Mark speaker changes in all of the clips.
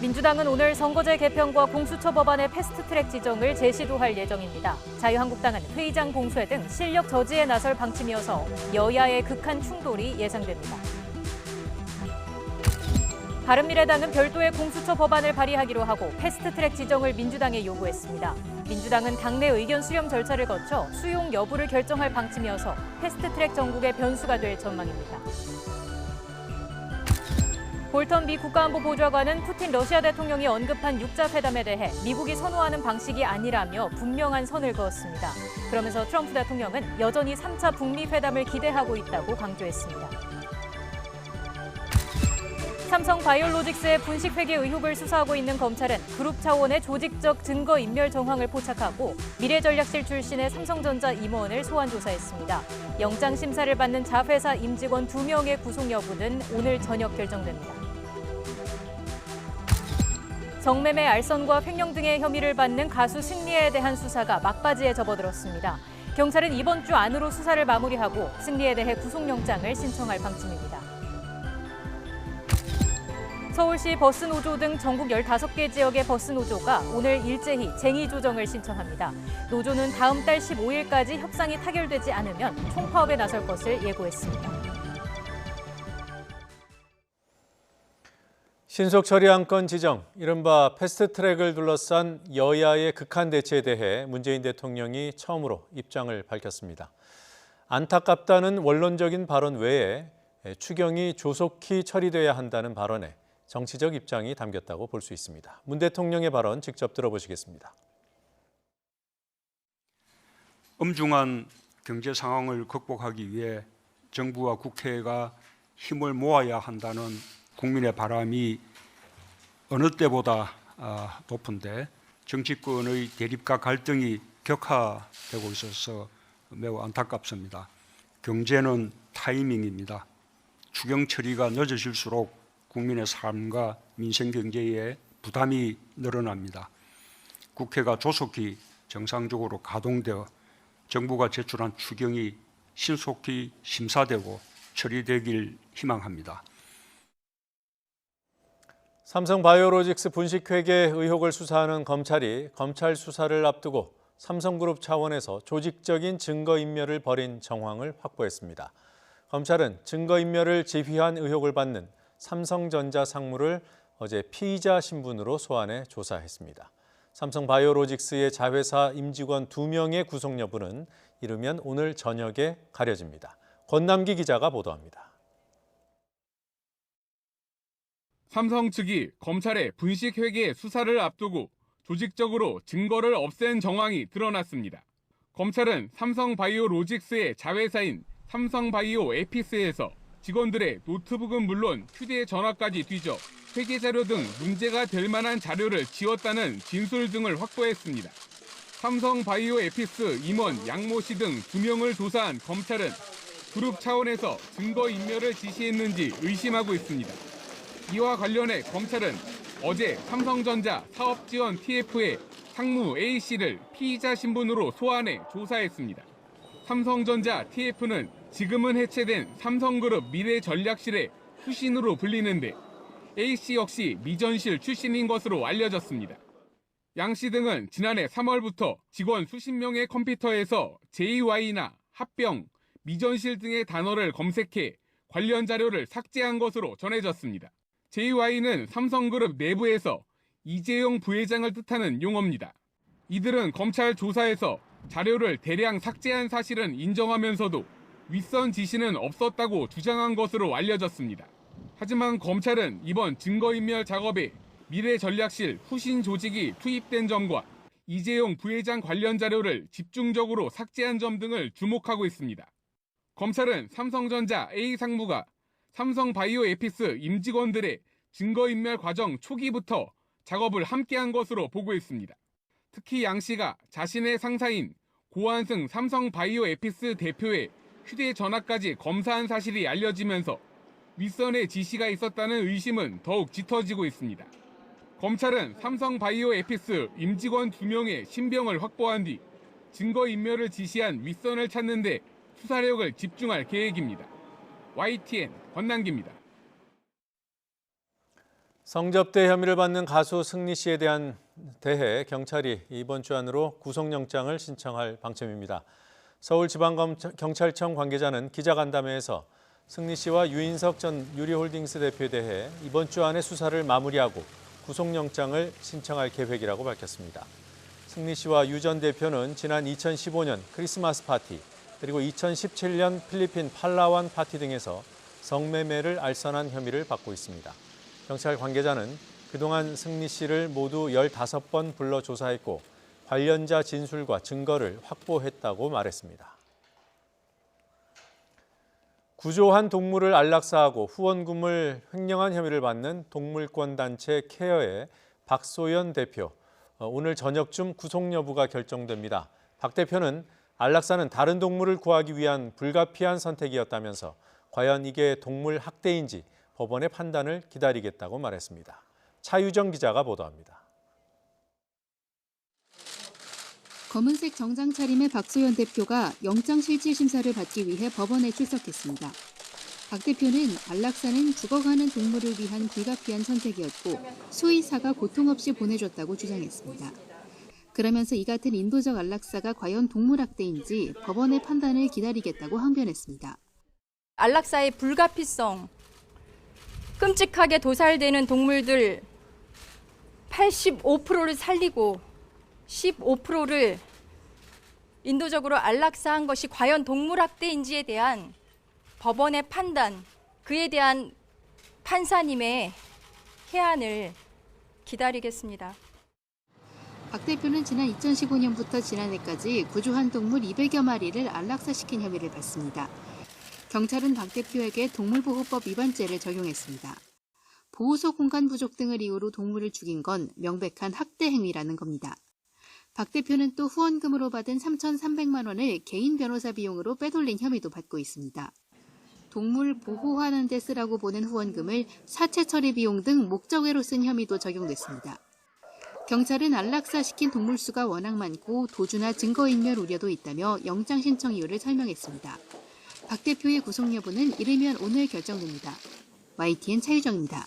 Speaker 1: 민주당은 오늘 선거제 개편과 공수처 법안의 패스트트랙 지정을 재시도할 예정입니다. 자유한국당은 회의장 봉쇄 등 실력 저지에 나설 방침이어서 여야의 극한 충돌이 예상됩니다. 바른미래당은 별도의 공수처 법안을 발의하기로 하고 패스트트랙 지정을 민주당에 요구했습니다. 민주당은 당내 의견 수렴 절차를 거쳐 수용 여부를 결정할 방침이어서 패스트트랙 정국의 변수가 될 전망입니다. 볼턴 미 국가안보보좌관은 푸틴 러시아 대통령이 언급한 육자회담에 대해 미국이 선호하는 방식이 아니라며 분명한 선을 그었습니다. 그러면서 트럼프 대통령은 여전히 3차 북미 회담을 기대하고 있다고 강조했습니다. 삼성 바이오로직스의 분식 회계 의혹을 수사하고 있는 검찰은 그룹 차원의 조직적 증거인멸 정황을 포착하고 미래전략실 출신의 삼성전자 임원을 소환 조사했습니다. 영장 심사를 받는 자회사 임직원 2명의 구속 여부는 오늘 저녁 결정됩니다. 성매매, 알선과 횡령 등의 혐의를 받는 가수 승리에 대한 수사가 막바지에 접어들었습니다. 경찰은 이번 주 안으로 수사를 마무리하고 승리에 대해 구속영장을 신청할 방침입니다. 서울시 버스노조 등 전국 15개 지역의 버스노조가 오늘 일제히 쟁의 조정을 신청합니다. 노조는 다음 달 15일까지 협상이 타결되지 않으면 총파업에 나설 것을 예고했습니다.
Speaker 2: 신속 처리 안건 지정, 이른바 패스트트랙을 둘러싼 여야의 극한 대치에 대해 문재인 대통령이 처음으로 입장을 밝혔습니다. 안타깝다는 원론적인 발언 외에 추경이 조속히 처리돼야 한다는 발언에 정치적 입장이 담겼다고 볼 수 있습니다. 문 대통령의 발언 직접 들어보시겠습니다.
Speaker 3: 엄중한 경제 상황을 극복하기 위해 정부와 국회가 힘을 모아야 한다는 국민의 바람이 어느 때보다 높은데 정치권의 대립과 갈등이 격화되고 있어서 매우 안타깝습니다. 경제는 타이밍입니다. 추경 처리가 늦어질수록 국민의 삶과 민생 경제에 부담이 늘어납니다. 국회가 조속히 정상적으로 가동되어 정부가 제출한 추경이 신속히 심사되고 처리되길 희망합니다.
Speaker 2: 삼성 바이오로직스 분식회계 의혹을 수사하는 검찰이 검찰 수사를 앞두고 삼성그룹 차원에서 조직적인 증거인멸을 벌인 정황을 확보했습니다. 검찰은 증거인멸을 지휘한 의혹을 받는 삼성전자 상무를 어제 피의자 신분으로 소환해 조사했습니다. 삼성 바이오로직스의 자회사 임직원 2명의 구속 여부는 이르면 오늘 저녁에 가려집니다. 권남기 기자가 보도합니다.
Speaker 4: 삼성 측이 검찰의 분식회계 수사를 앞두고 조직적으로 증거를 없앤 정황이 드러났습니다. 검찰은 삼성바이오로직스의 자회사인 삼성바이오에피스에서 직원들의 노트북은 물론 휴대전화까지 뒤져 회계자료 등 문제가 될 만한 자료를 지웠다는 진술 등을 확보했습니다. 삼성바이오에피스 임원 양모 씨 등 2명을 조사한 검찰은 그룹 차원에서 증거인멸을 지시했는지 의심하고 있습니다. 이와 관련해 검찰은 어제 삼성전자 사업지원 TF의 상무 A씨를 피의자 신분으로 소환해 조사했습니다. 삼성전자 TF는 지금은 해체된 삼성그룹 미래전략실의 후신으로 불리는데 A씨 역시 미전실 출신인 것으로 알려졌습니다. 양씨 등은 지난해 3월부터 직원 수십 명의 컴퓨터에서 JY나 합병, 미전실 등의 단어를 검색해 관련 자료를 삭제한 것으로 전해졌습니다. JY는 삼성그룹 내부에서 이재용 부회장을 뜻하는 용어입니다. 이들은 검찰 조사에서 자료를 대량 삭제한 사실은 인정하면서도 윗선 지시는 없었다고 주장한 것으로 알려졌습니다. 하지만 검찰은 이번 증거인멸 작업에 미래전략실 후신 조직이 투입된 점과 이재용 부회장 관련 자료를 집중적으로 삭제한 점 등을 주목하고 있습니다. 검찰은 삼성전자 A 상무가 삼성바이오에피스 임직원들의 증거인멸 과정 초기부터 작업을 함께한 것으로 보고 있습니다. 특히 양 씨가 자신의 상사인 고한승 삼성바이오에피스 대표의 휴대전화까지 검사한 사실이 알려지면서 윗선의 지시가 있었다는 의심은 더욱 짙어지고 있습니다. 검찰은 삼성바이오에피스 임직원 2명의 신병을 확보한 뒤 증거인멸을 지시한 윗선을 찾는 데 수사력을 집중할 계획입니다. YTN 권남기입니다.
Speaker 2: 성접대 혐의를 받는 가수 승리 씨에 대해 경찰이 이번 주 안으로 구속영장을 신청할 방침입니다. 서울지방경찰청 관계자는 기자간담회에서 승리 씨와 유인석 전 유리홀딩스 대표에 대해 이번 주 안에 수사를 마무리하고 구속영장을 신청할 계획이라고 밝혔습니다. 승리 씨와 유 전 대표는 지난 2015년 크리스마스 파티, 그리고 2017년 필리핀 팔라완 파티 등에서 성매매를 알선한 혐의를 받고 있습니다. 경찰 관계자는 그동안 승리 씨를 모두 15번 불러 조사했고 관련자 진술과 증거를 확보했다고 말했습니다. 구조한 동물을 안락사하고 후원금을 횡령한 혐의를 받는 동물권 단체 케어의 박소연 대표, 오늘 저녁쯤 구속 여부가 결정됩니다. 박 대표는 안락사는 다른 동물을 구하기 위한 불가피한 선택이었다면서 과연 이게 동물 학대인지 법원의 판단을 기다리겠다고 말했습니다. 차유정 기자가 보도합니다.
Speaker 5: 검은색 정장 차림의 박소연 대표가 영장실질심사를 받기 위해 법원에 출석했습니다. 박 대표는 안락사는 죽어가는 동물을 위한 불가피한 선택이었고 수의사가 고통 없이 보내줬다고 주장했습니다. 그러면서 이 같은 인도적 안락사가 과연 동물 학대인지 법원의 판단을 기다리겠다고 항변했습니다.
Speaker 6: 안락사의 불가피성, 끔찍하게 도살되는 동물들 85%를 살리고 15%를 인도적으로 안락사한 것이 과연 동물학대인지에 대한 법원의 판단, 그에 대한 판사님의 해안을 기다리겠습니다.
Speaker 5: 박 대표는 지난 2015년부터 지난해까지 구조한 동물 200여 마리를 안락사시킨 혐의를 받습니다. 경찰은 박 대표에게 동물보호법 위반죄를 적용했습니다. 보호소 공간 부족 등을 이유로 동물을 죽인 건 명백한 학대 행위라는 겁니다. 박 대표는 또 후원금으로 받은 3,300만 원을 개인 변호사 비용으로 빼돌린 혐의도 받고 있습니다. 동물 보호하는 데 쓰라고 보낸 후원금을 사체 처리 비용 등 목적외로 쓴 혐의도 적용됐습니다. 경찰은 안락사시킨 동물 수가 워낙 많고 도주나 증거인멸 우려도 있다며 영장 신청 이유를 설명했습니다. 박 대표의 구속 여부는 이르면 오늘 결정됩니다. YTN 차유정입니다.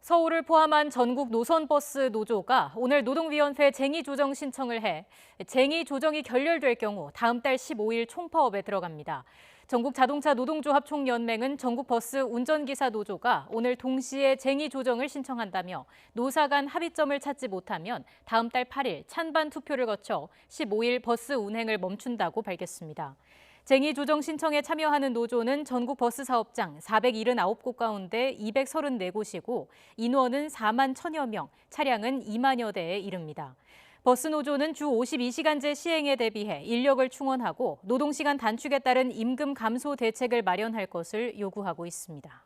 Speaker 1: 서울을 포함한 전국 노선버스 노조가 오늘 노동위원회 쟁의조정 신청을 해 쟁의조정이 결렬될 경우 다음 달 15일 총파업에 들어갑니다. 전국자동차 노동조합 총연맹은 전국버스 운전기사 노조가 오늘 동시에 쟁의조정을 신청한다며 노사 간 합의점을 찾지 못하면 다음 달 8일 찬반 투표를 거쳐 15일 버스 운행을 멈춘다고 밝혔습니다. 쟁의조정 신청에 참여하는 노조는 전국 버스 사업장 479곳 가운데 234곳이고 인원은 4만 1,000여 명, 차량은 2만여 대에 이릅니다. 버스 노조는 주 52시간제 시행에 대비해 인력을 충원하고 노동시간 단축에 따른 임금 감소 대책을 마련할 것을 요구하고 있습니다.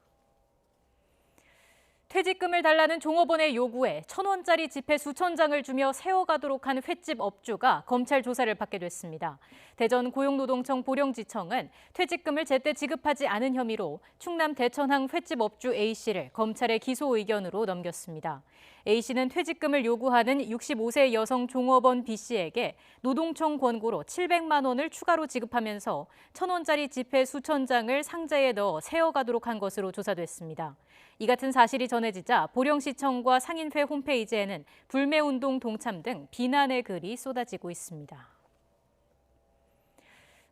Speaker 1: 퇴직금을 달라는 종업원의 요구에 1,000원짜리 지폐 수천 장을 주며 세워가도록 한 횟집 업주가 검찰 조사를 받게 됐습니다. 대전 고용노동청 보령지청은 퇴직금을 제때 지급하지 않은 혐의로 충남 대천항 횟집 업주 A씨를 검찰에 기소 의견으로 넘겼습니다. A씨는 퇴직금을 요구하는 65세 여성 종업원 B씨에게 노동청 권고로 700만 원을 추가로 지급하면서 1,000원짜리 지폐 수천 장을 상자에 넣어 세워가도록 한 것으로 조사됐습니다. 이 같은 사실이 전해지자 보령시청과 상인회 홈페이지에는 불매운동 동참 등 비난의 글이 쏟아지고 있습니다.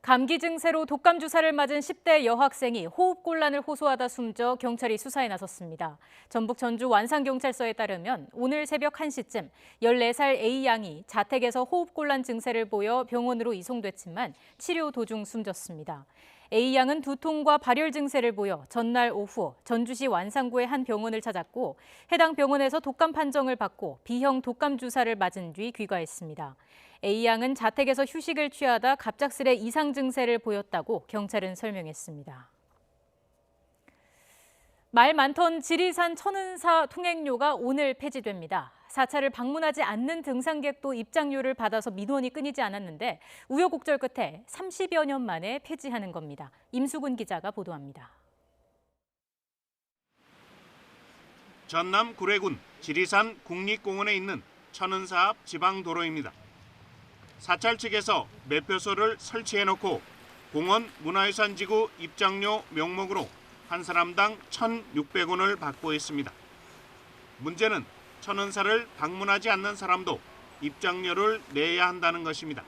Speaker 1: 감기 증세로 독감 주사를 맞은 10대 여학생이 호흡곤란을 호소하다 숨져 경찰이 수사에 나섰습니다. 전북 전주 완산경찰서에 따르면 오늘 새벽 1시쯤 14살 A양이 자택에서 호흡곤란 증세를 보여 병원으로 이송됐지만 치료 도중 숨졌습니다. A양은 두통과 발열 증세를 보여 전날 오후 전주시 완산구의 한 병원을 찾았고 해당 병원에서 독감 판정을 받고 B형 독감 주사를 맞은 뒤 귀가했습니다. A양은 자택에서 휴식을 취하다 갑작스레 이상 증세를 보였다고 경찰은 설명했습니다. 말 많던 지리산 천은사 통행료가 오늘 폐지됩니다. 사찰을 방문하지 않는 등산객도 입장료를 받아서 민원이 끊이지 않았는데 우여곡절 끝에 30여 년 만에 폐지하는 겁니다. 임수근 기자가 보도합니다.
Speaker 7: 전남 구례군 지리산 국립공원에 있는 천은사 앞 지방도로입니다. 사찰 측에서 매표소를 설치해놓고 공원 문화유산지구 입장료 명목으로 한 사람당 1,600원을 받고 있습니다. 문제는 천은사를 방문하지 않는 사람도 입장료를 내야 한다는 것입니다.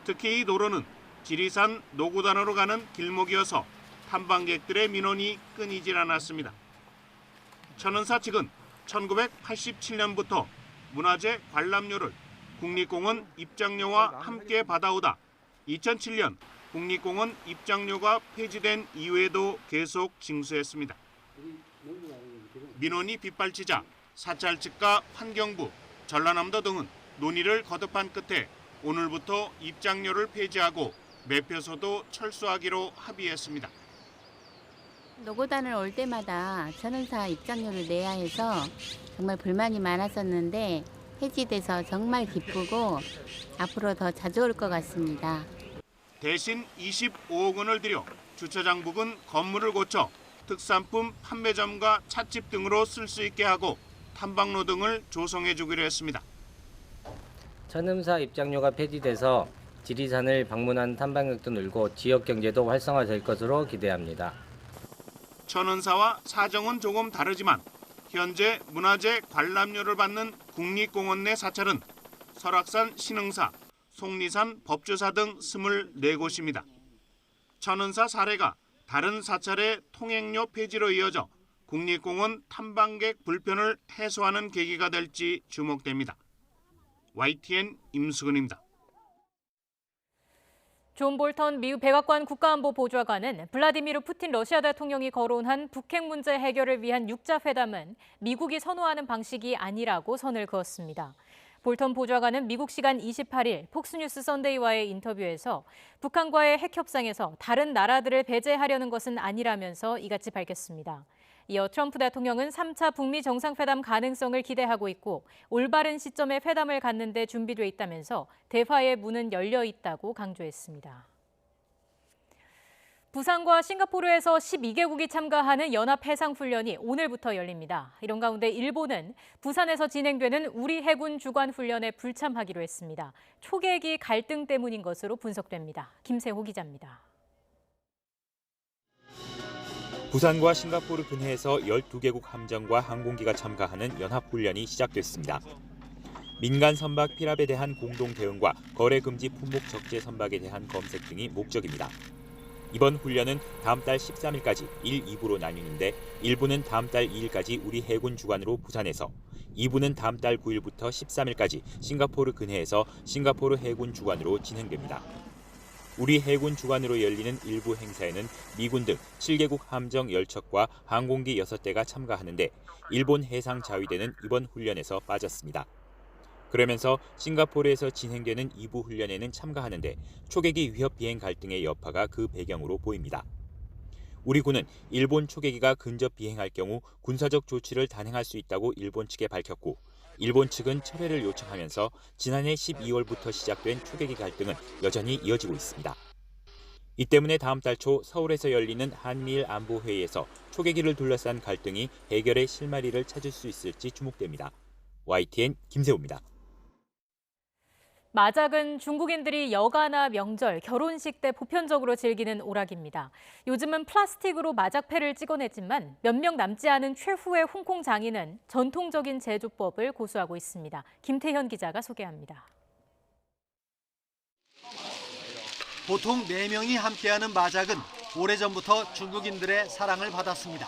Speaker 7: 특히 이 도로는 지리산 노구단으로 가는 길목이어서 탐방객들의 민원이 끊이질 않았습니다. 천은사 측은 1987년부터 문화재 관람료를 국립공원 입장료와 함께 받아오다 2007년 국립공원 입장료가 폐지된 이후에도 계속 징수했습니다. 민원이 빗발치자 사찰 측과 환경부, 전라남도 등은 논의를 거듭한 끝에 오늘부터 입장료를 폐지하고 매표소도 철수하기로 합의했습니다.
Speaker 8: 노고단을 올 때마다 천은사 입장료를 내야 해서 정말 불만이 많았었는데 폐지돼서 정말 기쁘고 앞으로 더 자주 올 것 같습니다.
Speaker 7: 대신 25억 원을 들여 주차장 부근 건물을 고쳐 특산품 판매점과 찻집 등으로 쓸 수 있게 하고 탐방로 등을 조성해 주기로 했습니다.
Speaker 9: 천은사 입장료가 폐지돼서 지리산을 방문한 탐방객도 늘고 지역 경제도 활성화될 것으로 기대합니다.
Speaker 7: 천은사와 사정은 조금 다르지만 현재 문화재 관람료를 받는 국립공원 내 사찰은 설악산 신흥사, 속리산 법주사 등 24곳입니다. 천은사 사례가 다른 사찰의 통행료 폐지로 이어져 국립공원 탐방객 불편을 해소하는 계기가 될지 주목됩니다. YTN 임수근입니다.
Speaker 1: 존 볼턴 미국 백악관 국가안보보좌관은 블라디미르 푸틴 러시아 대통령이 거론한 북핵 문제 해결을 위한 6자 회담은 미국이 선호하는 방식이 아니라고 선을 그었습니다. 볼턴 보좌관은 미국 시간 28일 폭스뉴스 선데이와의 인터뷰에서 북한과의 핵 협상에서 다른 나라들을 배제하려는 것은 아니라면서 이같이 밝혔습니다. 이어 트럼프 대통령은 3차 북미 정상회담 가능성을 기대하고 있고 올바른 시점에 회담을 갖는 데 준비돼 있다면서 대화의 문은 열려 있다고 강조했습니다. 부산과 싱가포르에서 12개국이 참가하는 연합해상훈련이 오늘부터 열립니다. 이런 가운데 일본은 부산에서 진행되는 우리 해군 주관 훈련에 불참하기로 했습니다. 초계기 갈등 때문인 것으로 분석됩니다. 김세호 기자입니다.
Speaker 10: 부산과 싱가포르 근해에서 12개국 함정과 항공기가 참가하는 연합훈련이 시작됐습니다. 민간 선박 피랍에 대한 공동 대응과 거래 금지 품목 적재 선박에 대한 검색 등이 목적입니다. 이번 훈련은 다음 달 13일까지 1, 2부로 나뉘는데 1부는 다음 달 2일까지 우리 해군 주관으로 부산에서, 2부는 다음 달 9일부터 13일까지 싱가포르 근해에서 싱가포르 해군 주관으로 진행됩니다. 우리 해군 주관으로 열리는 일부 행사에는 미군 등 7개국 함정 10척과 항공기 6대가 참가하는데 일본 해상자위대는 이번 훈련에서 빠졌습니다. 그러면서 싱가포르에서 진행되는 2부 훈련에는 참가하는데 초계기 위협 비행 갈등의 여파가 그 배경으로 보입니다. 우리 군은 일본 초계기가 근접 비행할 경우 군사적 조치를 단행할 수 있다고 일본 측에 밝혔고 일본 측은 철회를 요청하면서 지난해 12월부터 시작된 초계기 갈등은 여전히 이어지고 있습니다. 이 때문에 다음 달 초 서울에서 열리는 한미일 안보회의에서 초계기를 둘러싼 갈등이 해결의 실마리를 찾을 수 있을지 주목됩니다. YTN 김세호입니다.
Speaker 1: 마작은 중국인들이 여가나 명절, 결혼식 때 보편적으로 즐기는 오락입니다. 요즘은 플라스틱으로 마작패를 찍어냈지만 몇 명 남지 않은 최후의 홍콩 장인은 전통적인 제조법을 고수하고 있습니다. 김태현 기자가 소개합니다.
Speaker 11: 보통 4명이 함께하는 마작은 오래전부터 중국인들의 사랑을 받았습니다.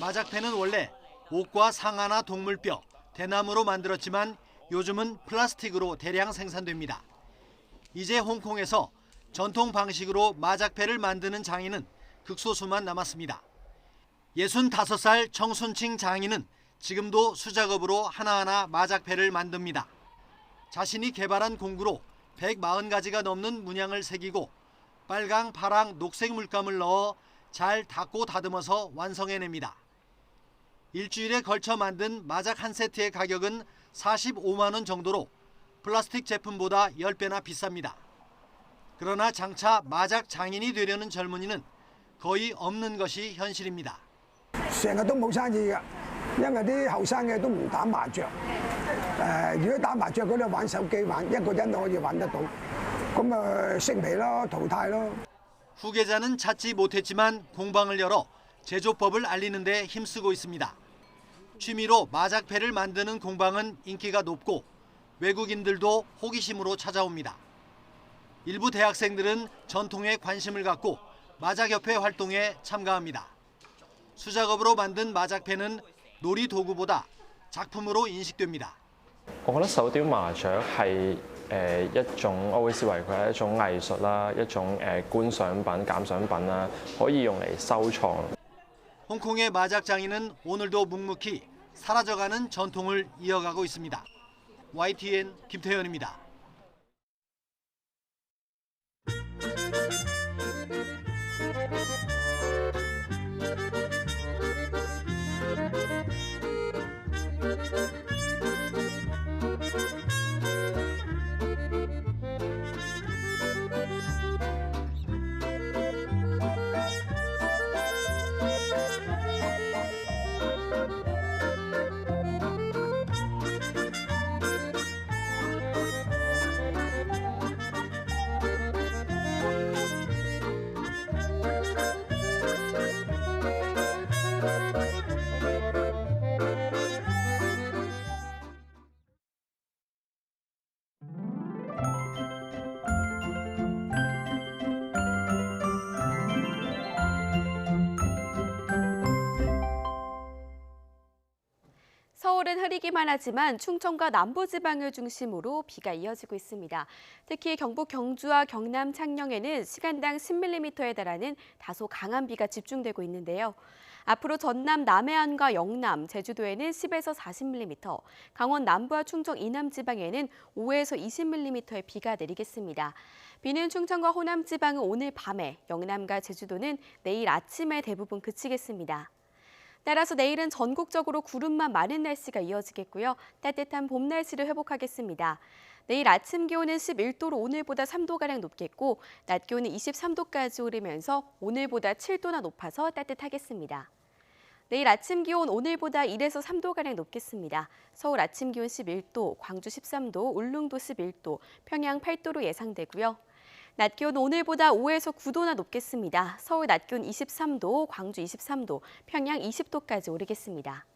Speaker 11: 마작패는 원래 옥과 상아나 동물뼈, 대나무로 만들었지만 요즘은 플라스틱으로 대량 생산됩니다. 이제 홍콩에서 전통 방식으로 마작패를 만드는 장인은 극소수만 남았습니다. 65살 정순칭 장인은 지금도 수작업으로 하나하나 마작패를 만듭니다. 자신이 개발한 공구로 140가지가 넘는 문양을 새기고 빨강, 파랑, 녹색 물감을 넣어 잘 닦고 다듬어서 완성해냅니다. 일주일에 걸쳐 만든 마작 한 세트의 가격은 45만 원 정도로 플라스틱 제품보다 10배나 비쌉니다. 그러나 장차 마작 장인이 되려는 젊은이는 거의 없는 것이 현실입니다.
Speaker 12: 成日都冇生意㗎，因為啲後生嘅都唔打麻雀。如果打麻雀嗰啲玩手機玩，一個人都可以玩得到，咁息皮咯，淘汰咯。
Speaker 11: 후계자는 찾지 못했지만 공방을 열어 제조법을 알리는 데 힘쓰고 있습니다. 취미로 마작패를 만드는 공방은 인기가 높고 외국인들도 호기심으로 찾아옵니다. 일부 대학생들은 전통에 관심을 갖고 마작협회 활동에 참가합니다. 수작업으로 만든 마작패는 놀이 도구보다 작품으로 인식됩니다.
Speaker 13: 我覺得手雕麻雀係一種，我會視為佢係一種藝術啦，一種觀賞品、鑑賞品啦，可以用嚟收藏。
Speaker 11: 홍콩의 마작 장인은 오늘도 묵묵히 사라져가는 전통을 이어가고 있습니다. YTN 김태현입니다.
Speaker 14: 서울은 흐리기만 하지만 충청과 남부지방을 중심으로 비가 이어지고 있습니다. 특히 경북 경주와 경남 창녕에는 시간당 10mm에 달하는 다소 강한 비가 집중되고 있는데요. 앞으로 전남 남해안과 영남, 제주도에는 10에서 40mm, 강원 남부와 충청 이남 지방에는 5에서 20mm의 비가 내리겠습니다. 비는 충청과 호남 지방은 오늘 밤에, 영남과 제주도는 내일 아침에 대부분 그치겠습니다. 따라서 내일은 전국적으로 구름만 많은 날씨가 이어지겠고요. 따뜻한 봄 날씨를 회복하겠습니다. 내일 아침 기온은 11도로 오늘보다 3도가량 높겠고 낮 기온은 23도까지 오르면서 오늘보다 7도나 높아서 따뜻하겠습니다. 내일 아침 기온 오늘보다 1에서 3도가량 높겠습니다. 서울 아침 기온 11도, 광주 13도, 울릉도 11도, 평양 8도로 예상되고요. 낮 기온 오늘보다 5에서 9도나 높겠습니다. 서울 낮 기온 23도, 광주 23도, 평양 20도까지 오르겠습니다.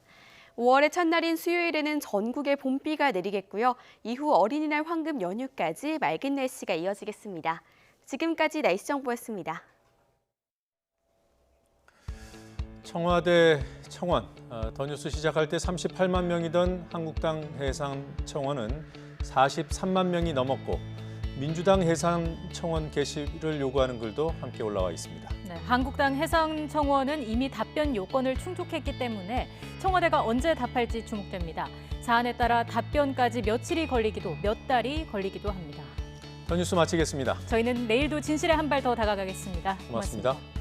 Speaker 14: 5월의 첫날인 수요일에는 전국에 봄비가 내리겠고요. 이후 어린이날 황금 연휴까지 맑은 날씨가 이어지겠습니다. 지금까지 날씨 정보였습니다.
Speaker 2: 청와대 청원, 더 뉴스 시작할 때 38만 명이던 한국당 해상청원은 43만 명이 넘었고 민주당 해상청원 게시를 요구하는 글도 함께 올라와 있습니다.
Speaker 1: 네, 한국당 해상청원은 이미 답변 요건을 충족했기 때문에 청와대가 언제 답할지 주목됩니다. 사안에 따라 답변까지 며칠이 걸리기도 몇 달이 걸리기도 합니다.
Speaker 2: 더 뉴스 마치겠습니다.
Speaker 1: 저희는 내일도 진실에 한 발 더 다가가겠습니다.
Speaker 2: 고맙습니다.